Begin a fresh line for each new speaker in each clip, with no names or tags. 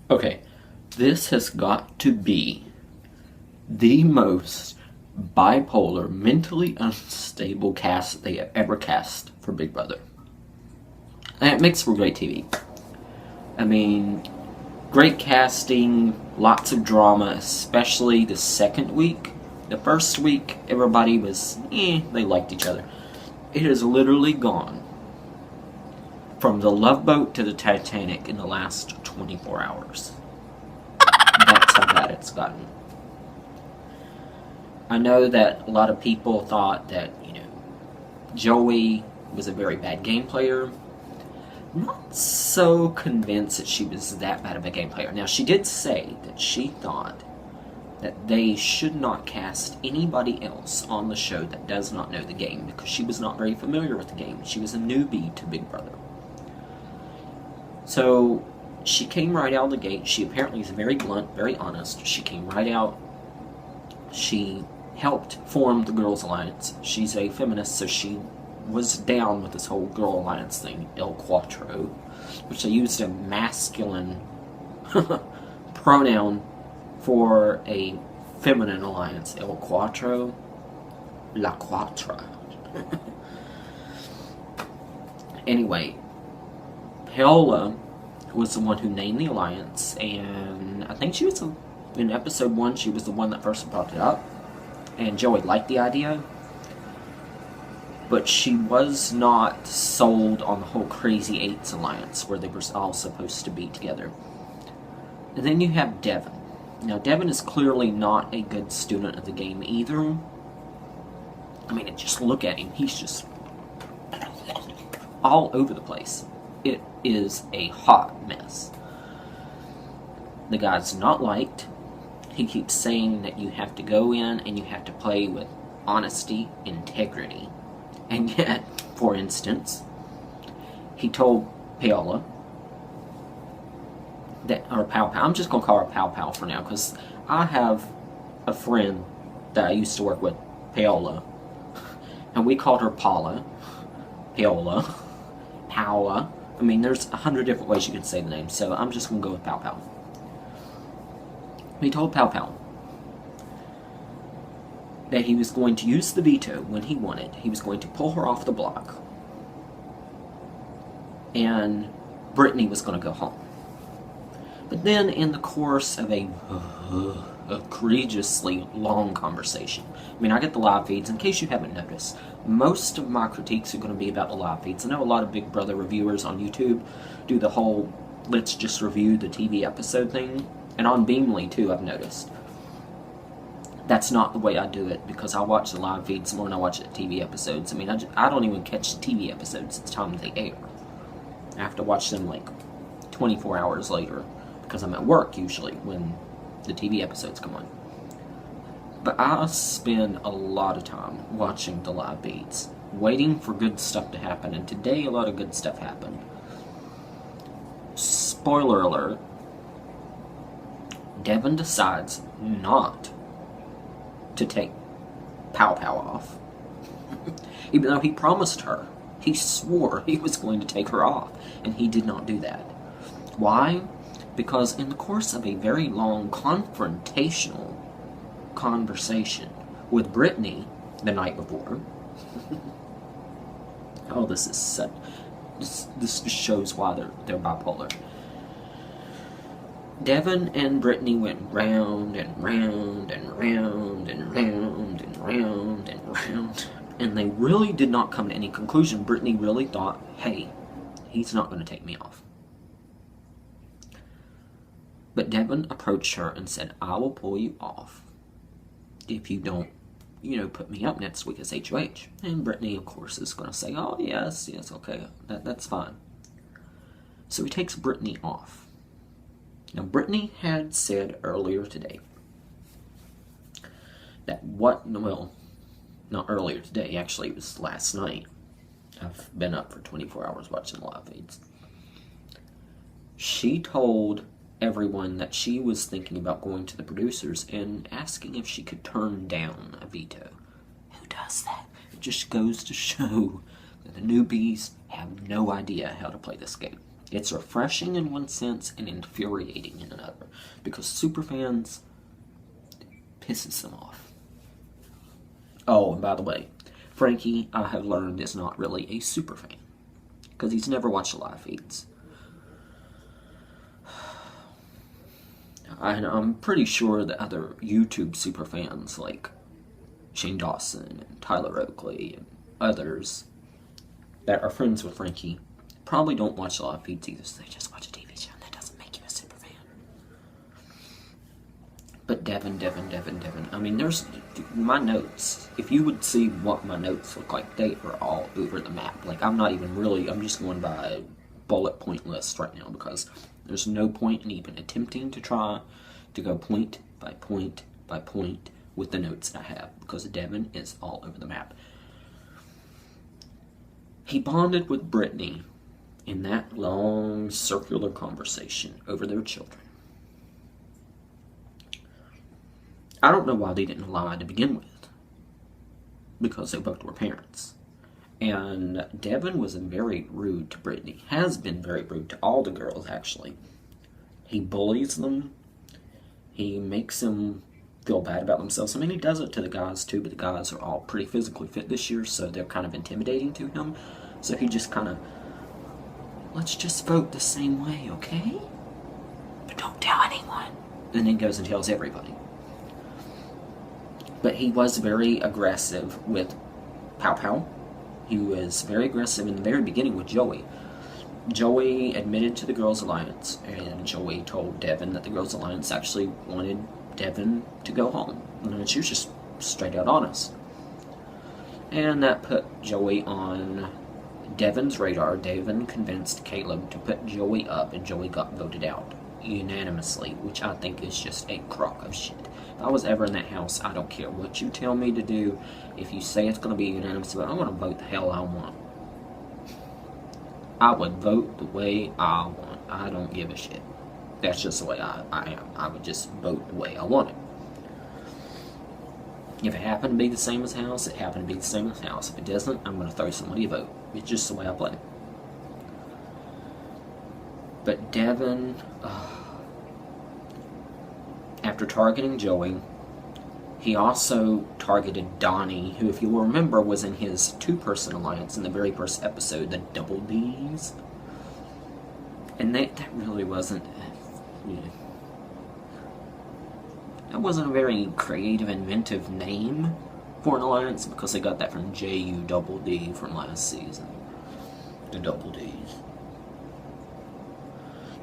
Okay, this has got to be the most bipolar, mentally unstable cast they have ever cast for Big Brother. And it makes for great TV. I mean, great casting, lots of drama, especially the second week. The first week, everybody was, they liked each other. It has literally gone from the Love Boat to the Titanic in the last 24 hours. That's how bad it's gotten. I know that a lot of people thought that, Joey was a very bad game player. Not so convinced that she was that bad of a game player. Now, she did say that she thought that they should not cast anybody else on the show that does not know the game because she was not very familiar with the game. She was a newbie to Big Brother. So, she came right out of the gate. She apparently is very blunt, very honest. She came right out. She helped form the Girls Alliance. She's a feminist, so she was down with this whole Girl Alliance thing, El Cuatro, which they used a masculine pronoun for a feminine alliance, El Cuatro, La Cuatra. Anyway, Paola was the one who named the alliance, and I think she was, in episode 1, she was the one that first brought it up, and Joey liked the idea, but she was not sold on the whole Crazy Eights alliance, where they were all supposed to be together. And then you have Devin. Now, Devin is clearly not a good student of the game either. I mean, just look at him. He's just all over the place. It is a hot mess. The guy's not liked. He keeps saying that you have to go in and you have to play with honesty, integrity. And yet, for instance, he told Paola that, or Pow Pow, I'm just going to call her Pow Pow for now, because I have a friend that I used to work with, Paola, and we called her Paula, Paola, Paola. I mean, there's 100 different ways you could say the name, so I'm just going to go with Pow Pow. He told Pow Pow that he was going to use the veto when he wanted. He was going to pull her off the block. And Brittany was going to go home. But then, in the course of a egregiously long conversation, I mean, I get the live feeds. In case you haven't noticed, most of my critiques are going to be about the live feeds. I know a lot of Big Brother reviewers on YouTube do the whole let's just review the TV episode thing. And on Beamly, too, I've noticed. That's not the way I do it, because I watch the live feeds more than I watch the TV episodes. I mean, I don't even catch the TV episodes at the time they air. I have to watch them, 24 hours later, because I'm at work, usually, when the TV episodes come on. But I spend a lot of time watching the live feeds, waiting for good stuff to happen, and today a lot of good stuff happened. Spoiler alert, Devin decides not to take Pow Pow off. Even though he promised her, he swore he was going to take her off, and he did not do that. Why? Because in the course of a very long confrontational conversation with Brittany the night before, oh, this is such, this just shows why they're bipolar. Devin and Brittany went round and round and round and round and round and round, and they really did not come to any conclusion. Brittany really thought, hey, he's not going to take me off. But Devin approached her and said, I will pull you off if you don't, put me up next week as HOH. And Brittany, of course, is going to say, oh, yes, okay, that's fine. So he takes Brittany off. Now, Brittany had said earlier today that not earlier today, actually it was last night. I've been up for 24 hours watching live feeds. She told everyone that she was thinking about going to the producers and asking if she could turn down a veto. Who does that? It just goes to show that the newbies have no idea how to play this game. It's refreshing in one sense and infuriating in another, because superfans pisses them off. Oh, and by the way, Frankie, I have learned, is not really a superfan, because he's never watched the live feeds. I'm pretty sure that other YouTube superfans like Shane Dawson and Tyler Oakley and others that are friends with Frankie probably don't watch live feeds either, so they just watch a TV show, and that doesn't make you a superfan. But Devin. I mean, there's my notes. If you would see what my notes look like, they are all over the map. Like, I'm just going by a bullet point list right now, because there's no point in even attempting to try to go point by point by point with the notes that I have, because Devin is all over the map. He bonded with Brittany in that long circular conversation over their children. I don't know why they didn't lie to begin with, because they both were parents. And Devin was very rude to Brittany, has been very rude to all the girls, actually. He bullies them, he makes them feel bad about themselves. I mean, he does it to the guys too, but the guys are all pretty physically fit this year, so they're kind of intimidating to him. So he just kind of, let's just vote the same way, okay? But don't tell anyone. And then goes and tells everybody. But he was very aggressive with Pow Pow. He was very aggressive in the very beginning with Joey. Joey admitted to the Girls Alliance, and Joey told Devin that the Girls Alliance actually wanted Devin to go home. And she was just straight out honest. And that put Joey on Devin's radar. Devin convinced Caleb to put Joey up, and Joey got voted out unanimously, which I think is just a crock of shit. If I was ever in that house, I don't care what you tell me to do. If you say it's going to be unanimous, I'm going to vote the hell I want. I would vote the way I want. I don't give a shit. That's just the way I am. I would just vote the way I want it. If it happened to be the same as house, it happened to be the same as house. If it doesn't, I'm going to throw somebody a vote. It's just the way I play. But Devin, after targeting Joey, he also targeted Donnie, who, if you'll remember, was in his two-person alliance in the very first episode, the Double D's. And that really wasn't, that wasn't a very creative, inventive name for an alliance, because they got that from J-U-double-D from last season. The Double D's.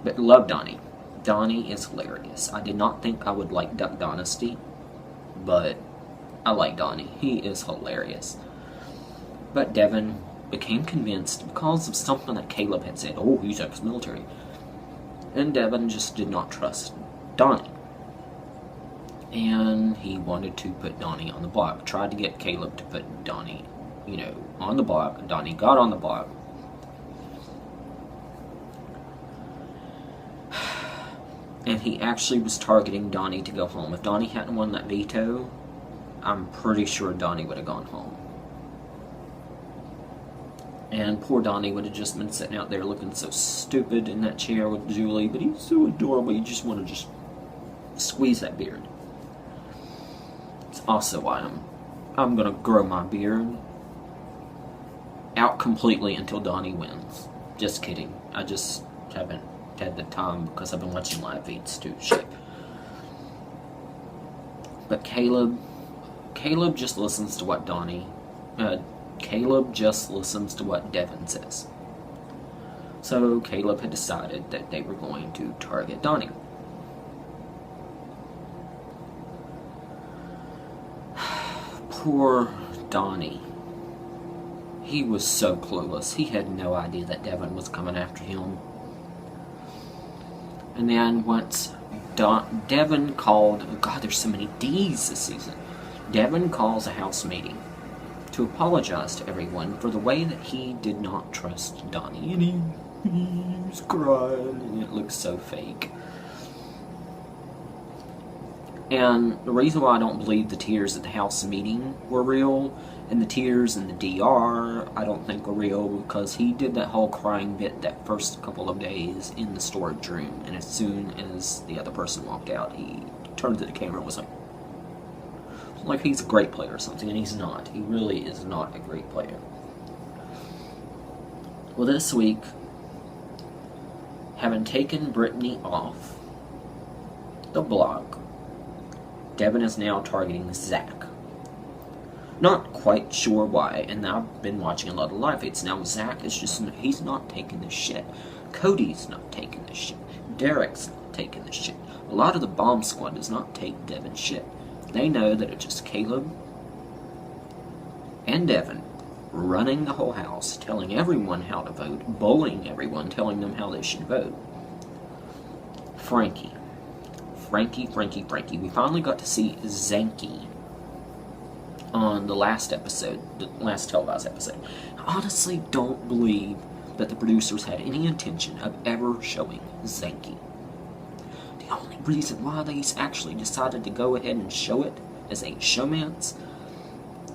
But love Donnie. Donnie is hilarious. I did not think I would like Duck Dynasty, but I like Donnie. He is hilarious. But Devin became convinced because of something that Caleb had said. Oh, he's ex-military. And Devin just did not trust Donnie. And he wanted to put Donnie on the block. Tried to get Caleb to put Donnie, on the block. Donnie got on the block. And he actually was targeting Donnie to go home. If Donnie hadn't won that veto, I'm pretty sure Donnie would have gone home. And poor Donnie would have just been sitting out there looking so stupid in that chair with Julie. But he's so adorable, you just want to just squeeze that beard. It's also why I'm going to grow my beard out completely until Donnie wins. Just kidding. I just haven't had the time because I've been watching live feeds to shape. But Caleb just listens to what Caleb just listens to what Devin says. So Caleb had decided that they were going to target Donnie. Poor Donnie. He was so clueless. He had no idea that Devin was coming after him. And then once Devin called, God, there's so many D's this season. Devin calls a house meeting to apologize to everyone for the way that he did not trust Donnie. And he was crying, and it looks so fake. And the reason why I don't believe the tears at the House meeting were real, and the tears in the DR I don't think were real, because he did that whole crying bit that first couple of days in the storage room, and as soon as the other person walked out, he turned to the camera and was like he's a great player or something, and he's not. He really is not a great player. Well, this week, having taken Brittany off the block, Devin is now targeting Zach. Not quite sure why, and I've been watching a lot of live feeds. Now Zach is just, he's not taking this shit. Cody's not taking this shit. Derek's not taking this shit. A lot of the bomb squad does not take Devin's shit. They know that it's just Caleb and Devin running the whole house, telling everyone how to vote, bullying everyone, telling them how they should vote. Frankie. We finally got to see Zanky on the last episode, the last televised episode. I honestly don't believe that the producers had any intention of ever showing Zanky. The only reason why they actually decided to go ahead and show it as a showmance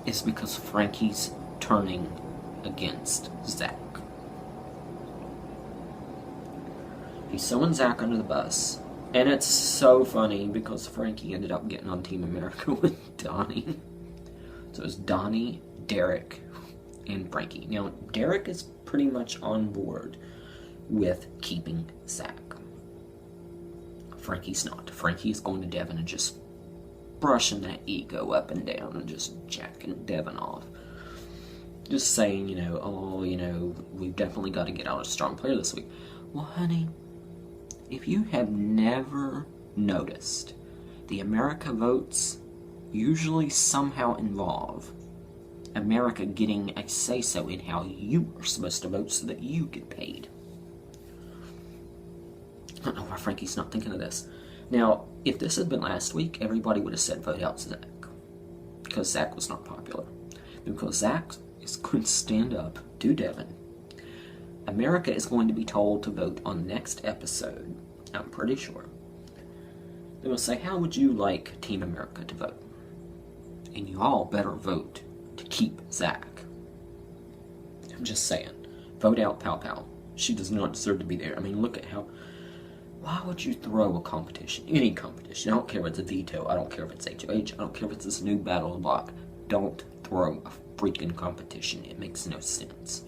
is because Frankie's turning against Zach. He's throwing Zach under the bus. And it's so funny because Frankie ended up getting on Team America with Donnie. So it's Donnie, Derek, and Frankie. Now, Derek is pretty much on board with keeping Zach. Frankie's not. Frankie is going to Devin and just brushing that ego up and down and just jacking Devin off. Just saying, we've definitely got to get out a strong player this week. Well, honey, if you have never noticed, the America votes usually somehow involve America getting a say-so in how you are supposed to vote so that you get paid. I don't know why Frankie's not thinking of this. Now, if this had been last week, everybody would have said vote out Zach. Because Zach was not popular. Because Zach is going to stand up to Devin. America is going to be told to vote on the next episode. I'm pretty sure. They will say, how would you like Team America to vote? And you all better vote to keep Zach. I'm just saying. Vote out Pow Pow. She does not deserve to be there. I mean, look at how... Why would you throw a competition? Any competition. I don't care if it's a veto. I don't care if it's HOH. I don't care if it's this new battle of the block. Don't throw a freaking competition. It makes no sense.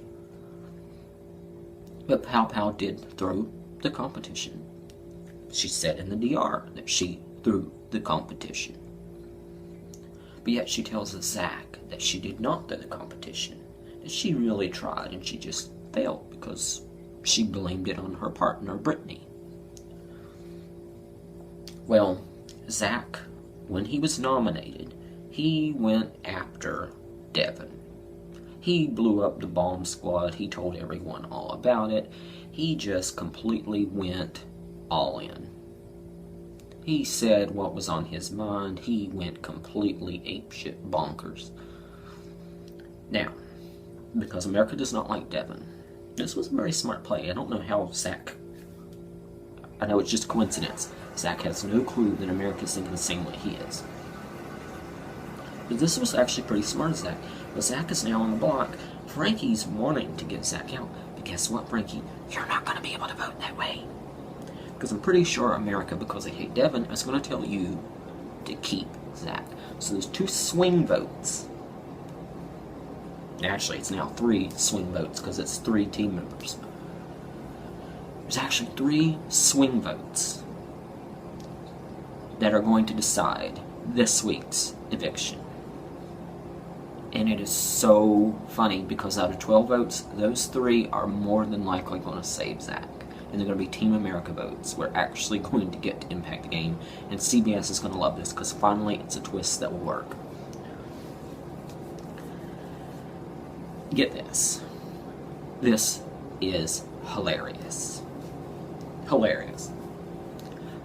But Pow Pow did throw the competition. She said in the DR that she threw the competition. But yet she tells Zach that she did not throw the competition. That she really tried and she just failed because she blamed it on her partner, Brittany. Well, Zach, when he was nominated, he went after Devin. He blew up the bomb squad. He told everyone all about it. He just completely went all in. He said what was on his mind. He went completely apeshit bonkers. Now, because America does not like Devin, this was a very smart play. I don't know how Zach... I know it's just coincidence. Zach has no clue that America's thinking the same way he is. But this was actually pretty smart, Zach. But Zach is now on the block. Frankie's wanting to get Zach out. But guess what, Frankie? You're not going to be able to vote that way. Because I'm pretty sure America, because they hate Devin, is going to tell you to keep Zach. So there's 2 swing votes. Actually, it's now 3 swing votes because it's 3 team members. There's actually 3 swing votes that are going to decide this week's eviction. And it is so funny because out of 12 votes, those 3 are more than likely going to save Zach. And they're going to be Team America votes. We're actually going to get to impact the game. And CBS is going to love this because finally it's a twist that will work. Get this. This is hilarious. Hilarious.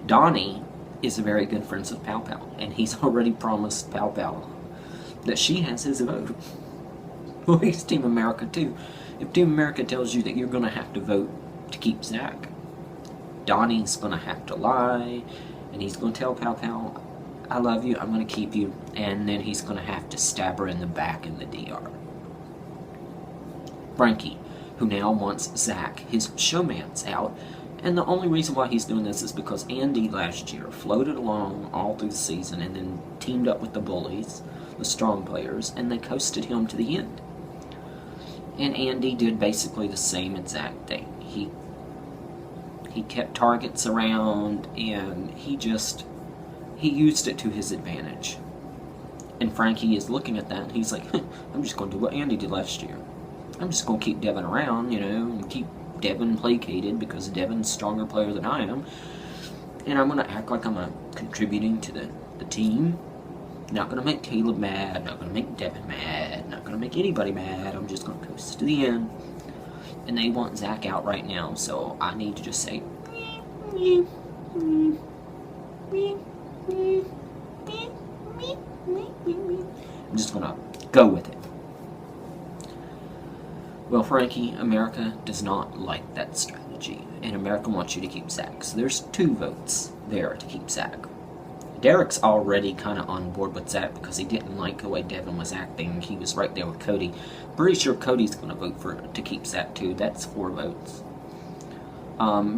Donnie is a very good friend of Pow Pow. And he's already promised Pow Pow that she has his vote. Well, he's Team America too. If Team America tells you that you're going to have to vote to keep Zach, Donnie's going to have to lie, and he's going to tell Pow Pow, I love you, I'm going to keep you, and then he's going to have to stab her in the back in the DR. Frankie, who now wants Zach, his showman's out, and the only reason why he's doing this is because Andy last year floated along all through the season and then teamed up with the bullies, the strong players, and they coasted him to the end. And Andy did basically the same exact thing. He kept targets around, and he used it to his advantage. And Frankie is looking at that, and he's like, I'm just going to do what Andy did last year. I'm just going to keep Devin around, and keep Devin placated because Devin's a stronger player than I am. And I'm going to act like I'm contributing to the team. Not going to make Caleb mad, not going to make Devin mad, not going to make anybody mad. I'm just going to coast to the end. And they want Zach out right now, so I need to just say, I'm just going to go with it. Well, Frankie, America does not like that strategy, and America wants you to keep Zach. So there's 2 votes there to keep Zach. Derek's already kind of on board with Zach because he didn't like the way Devin was acting. He was right there with Cody. Pretty sure Cody's going to vote to keep Zach too. That's 4 votes.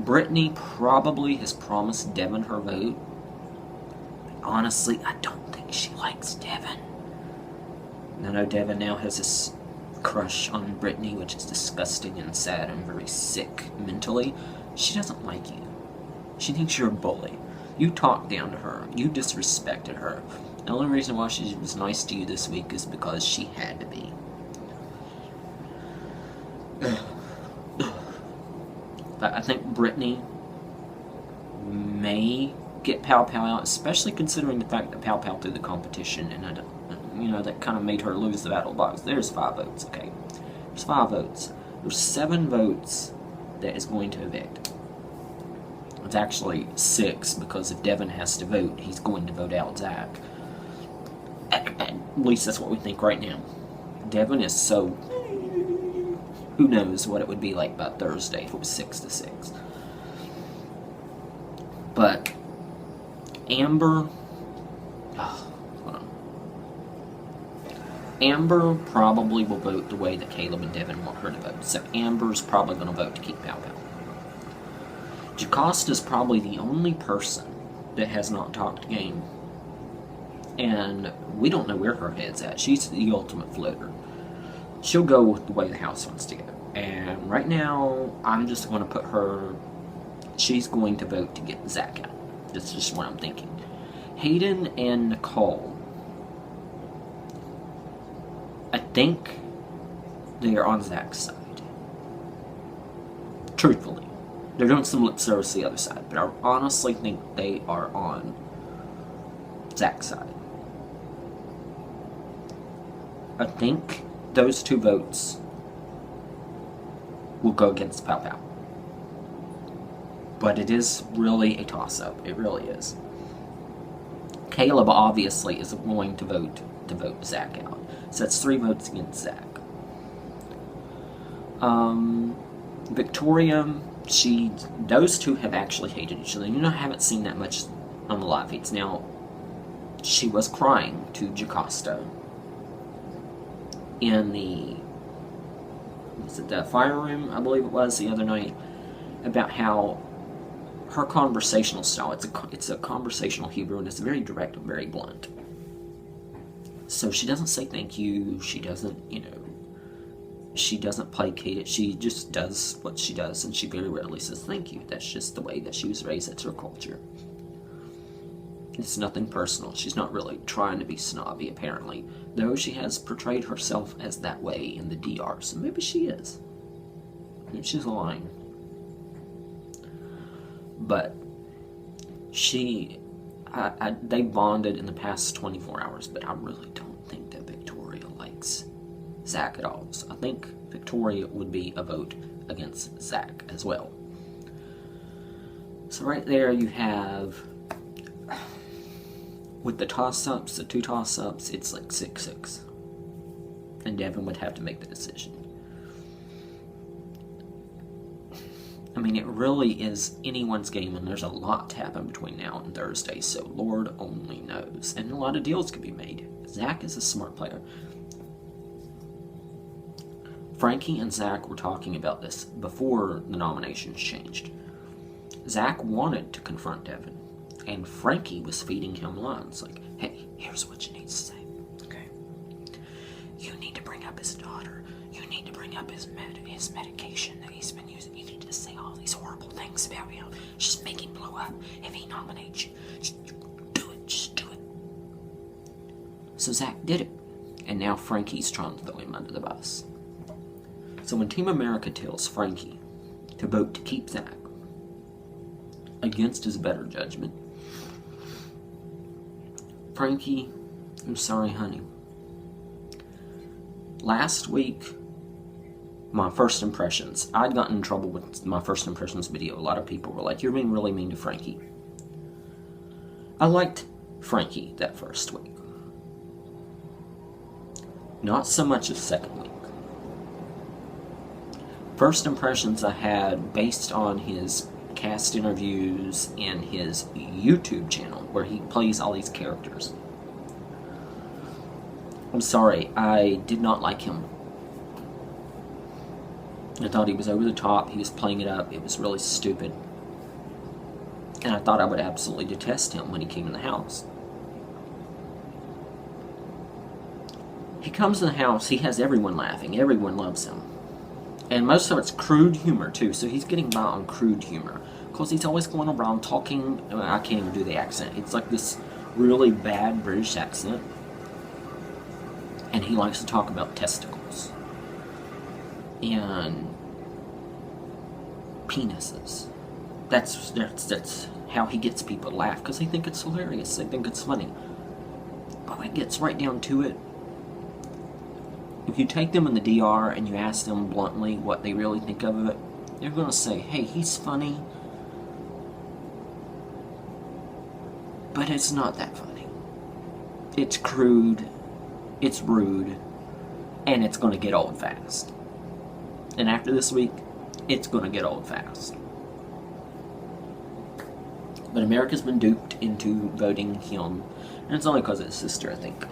Brittany probably has promised Devin her vote. Honestly, I don't think she likes Devin. I know Devin now has this crush on Brittany, which is disgusting and sad and very sick mentally. She doesn't like you. She thinks you're a bully. You talked down to her. You disrespected her. The only reason why she was nice to you this week is because she had to be. But I think Brittany may get Pow Pow out, especially considering the fact that Pow Pow threw the competition, and that kind of made her lose the battle box. There's 5 votes, okay? There's 5 votes. There's 7 votes that is going to evict. It's actually 6, because if Devin has to vote, he's going to vote out Zach. At least that's what we think right now. Devin is so... Who knows what it would be like by Thursday if it was 6-6. But Amber... hold on. Amber probably will vote the way that Caleb and Devin want her to vote. So Amber's probably going to vote to keep Pow Pow. Jacosta's probably the only person that has not talked game. And we don't know where her head's at. She's the ultimate floater. She'll go with the way the house wants to go. And right now, I'm just going to put her... She's going to vote to get Zach out. That's just what I'm thinking. Hayden and Nicole. I think they are on Zach's side. Truthfully. They're doing some lip service to the other side, but I honestly think they are on Zach's side. I think those 2 votes will go against Pow Pow. But it is really a toss-up. It really is. Caleb obviously is going to vote Zach out. So that's 3 votes against Zach. Victoria, those 2 have actually hated each other. I haven't seen that much on the live feeds. Now, she was crying to Jacosta in the fire room, I believe it was, the other night, about how her conversational style, it's a conversational Hebrew, and it's very direct and very blunt. So she doesn't say thank you, she doesn't, she doesn't placate it, she just does what she does, and she very rarely says thank you. That's just the way that she was raised, that's her culture. It's nothing personal. She's not really trying to be snobby, apparently, though she has portrayed herself as that way in the DR, so maybe she is. Maybe she's lying. But they bonded in the past 24 hours, but I really don't think that Victoria likes Zach at all. So I think Victoria would be a vote against Zach as well. So right there you have, with the toss-ups, the 2 toss-ups, it's like 6-6. And Devin would have to make the decision. I mean, it really is anyone's game, and there's a lot to happen between now and Thursday, so Lord only knows. And a lot of deals could be made. Zach is a smart player. Frankie and Zach were talking about this before the nominations changed. Zach wanted to confront Devin, and Frankie was feeding him lines like, hey, here's what you need to say. Okay. You need to bring up his daughter. You need to bring up his medication that he's been using. You need to say all these horrible things about him. Just make him blow up if he nominates you. Just do it. Just do it. So Zach did it. And now Frankie's trying to throw him under the bus. So when Team America tells Frankie to vote to keep Zach, against his better judgment, Frankie, I'm sorry, honey. Last week, my first impressions, I'd gotten in trouble with my first impressions video. A lot of people were like, you're being really mean to Frankie. I liked Frankie that first week. Not so much the second week. First impressions I had based on his cast interviews and his YouTube channel where he plays all these characters. I'm sorry, I did not like him. I thought he was over the top, he was playing it up, it was really stupid. And I thought I would absolutely detest him when he came in the house. He comes in the house, he has everyone laughing, everyone loves him. And most of it's crude humor too, so he's getting by on crude humor. Because he's always going around talking, I can't even do the accent, it's like this really bad British accent. And he likes to talk about testicles. And penises. That's how he gets people to laugh, because they think it's hilarious, they think it's funny. But when it gets right down to it, if you take them in the DR and you ask them bluntly what they really think of it, they're going to say, hey, he's funny, but it's not that funny. It's crude, it's rude, and it's going to get old fast. And after this week, it's going to get old fast. But America's been duped into voting him, and it's only because of his sister, I think.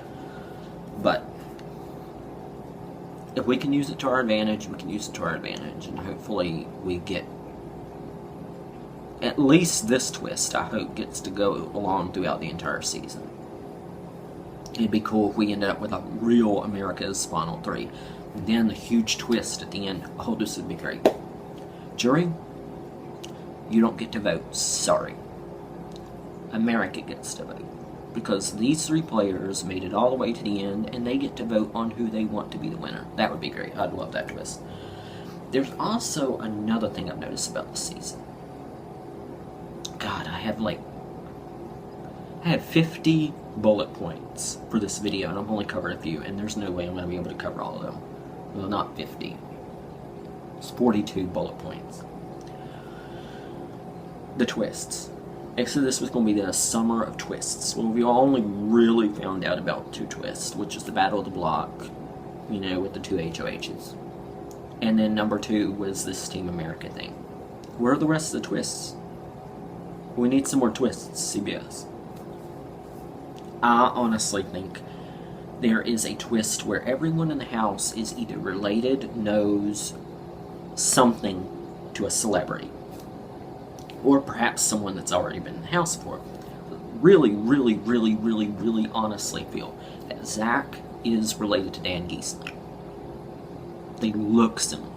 But if we can use it to our advantage, we can use it to our advantage, and hopefully we get at least this twist, I hope, gets to go along throughout the entire season. It'd be cool if we ended up with a real America's Final Three. And then the huge twist at the end. Oh, this would be great. Jury, you don't get to vote. Sorry. America gets to vote. Because these three players made it all the way to the end, and they get to vote on who they want to be the winner. That would be great. I'd love that twist. There's also another thing I've noticed about this season. God, I have 50 bullet points for this video, and I've only covered a few, and there's no way I'm going to be able to cover all of them. Well, not 50. It's 42 bullet points. The twists. Exodus was going to be the summer of twists. Well, we only really found out about 2 twists, which is the Battle of the Block, you know, with the 2 HOHs. And then number 2 was this Team America thing. Where are the rest of the twists? We need some more twists, CBS. I honestly think there is a twist where everyone in the house is either related, knows something to a celebrity, or perhaps someone that's already been in the house before. Really honestly feel that Zach is related to Dan Giesler. They look similar.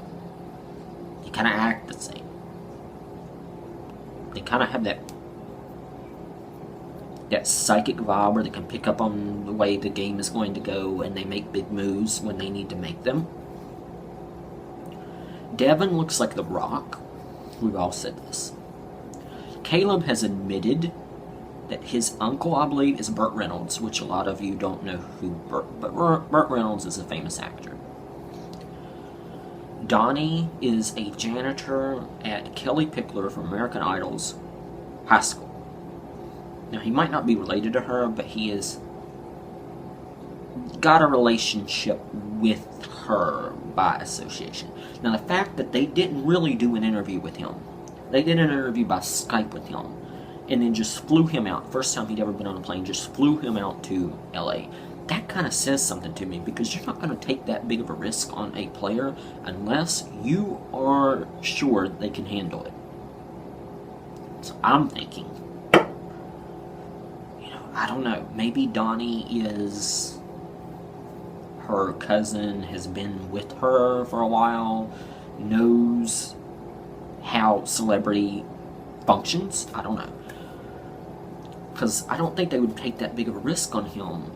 They kind of act the same. They kind of have that psychic vibe where they can pick up on the way the game is going to go, and they make big moves when they need to make them. Devin looks like The Rock. We've all said this. Caleb has admitted that his uncle, I believe, is Burt Reynolds, which a lot of you don't know who Burt Reynolds is a famous actor. Donnie is a janitor at Kelly Pickler from American Idol's high school. Now, he might not be related to her, but he has got a relationship with her by association. Now, the fact that they didn't really do an interview with him They did an interview by Skype with him, and then just flew him out. First time he'd ever been on a plane, just flew him out to LA. That kind of says something to me, because you're not going to take that big of a risk on a player unless you are sure they can handle it. So I'm thinking, I don't know, maybe Donnie is her cousin, has been with her for a while, knows how celebrity functions. I don't know. Because I don't think they would take that big of a risk on him,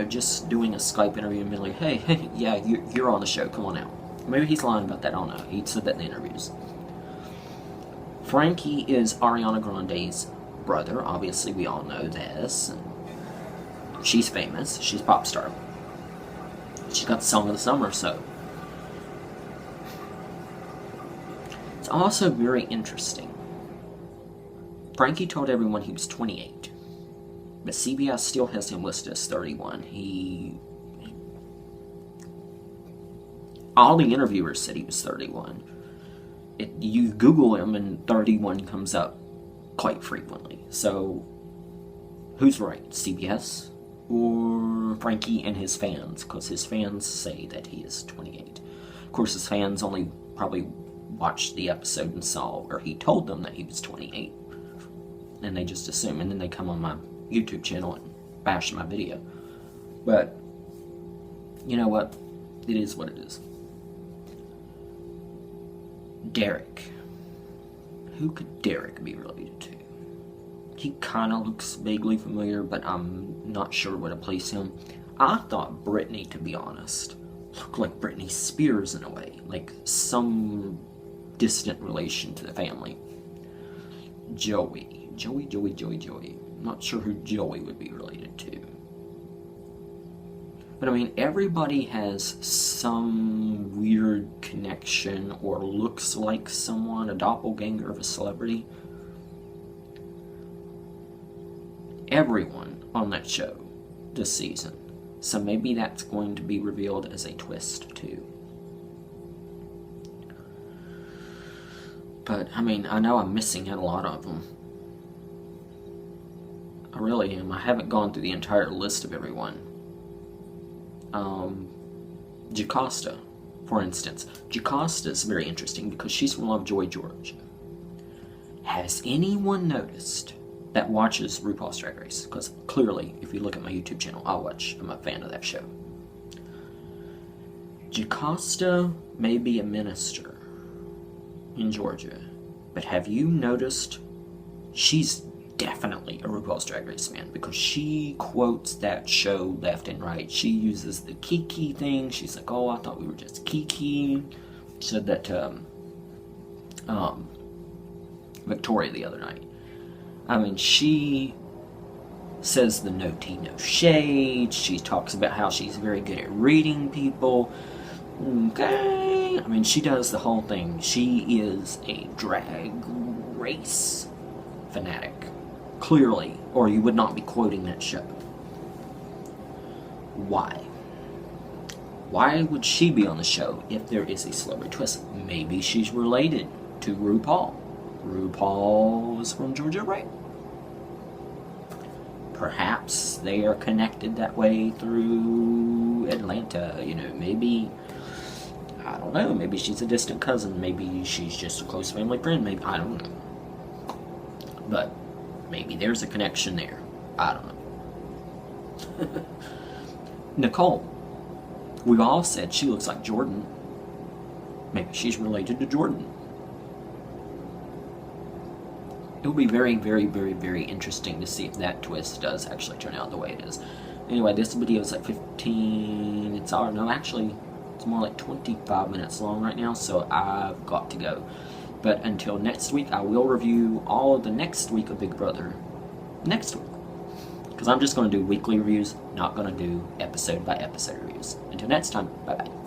just doing a Skype interview and being like, hey, yeah, you're on the show, come on out. Maybe he's lying about that, I don't know. He said that in the interviews. Frankie is Ariana Grande's brother. Obviously, we all know this. And she's famous. She's a pop star. She got the Song of the Summer, so. It's also very interesting. Frankie told everyone he was 28. But CBS still has him listed as 31. All the interviewers said he was 31. You Google him and 31 comes up quite frequently. So, who's right? CBS or Frankie and his fans? Because his fans say that he is 28. Of course, his fans only probably watched the episode and saw, or he told them that he was 28. And they just assume. And then they come on my YouTube channel and bash my video. But, you know what? It is what it is. Derek. Who could Derek be related to? He kind of looks vaguely familiar, but I'm not sure where to place him. I thought Britney, to be honest, looked like Britney Spears in a way. Like some distant relation to the family. Joey. Not sure who Joey would be related to. But I mean, everybody has some weird connection or looks like someone, a doppelganger of a celebrity. Everyone on that show this season. So maybe that's going to be revealed as a twist too. But I mean, I know I'm missing out a lot of them. I really am. I haven't gone through the entire list of everyone. Jocasta, for instance. Jocasta is very interesting because she's from Lovejoy, Georgia. Has anyone noticed that watches RuPaul's Drag Race? Because clearly, if you look at my YouTube channel, I'm a fan of that show. Jocasta may be a minister in Georgia, but have you noticed she's definitely a RuPaul's Drag Race fan, because she quotes that show left and right. She uses the Kiki thing. She's like, oh, I thought we were just Kiki. She said that to Victoria the other night. I mean, she says the no tea, no shade. She talks about how she's very good at reading people. Okay. I mean, she does the whole thing. She is a drag race fanatic. Clearly, or you would not be quoting that show. Why? Why would she be on the show if there is a celebrity twist? Maybe she's related to RuPaul. RuPaul is from Georgia, right? Perhaps they are connected that way through Atlanta. Maybe, I don't know, maybe she's a distant cousin. Maybe she's just a close family friend. Maybe, I don't know. But maybe there's a connection there. I don't know. Nicole. We've all said she looks like Jordan. Maybe she's related to Jordan. It'll be very, very, very, very interesting to see if that twist does actually turn out the way it is. Anyway, this video is like 15... It's more like 25 minutes long right now, so I've got to go. But until next week, I will review all of the next week of Big Brother next week. Because I'm just going to do weekly reviews, not going to do episode by episode reviews. Until next time, bye-bye.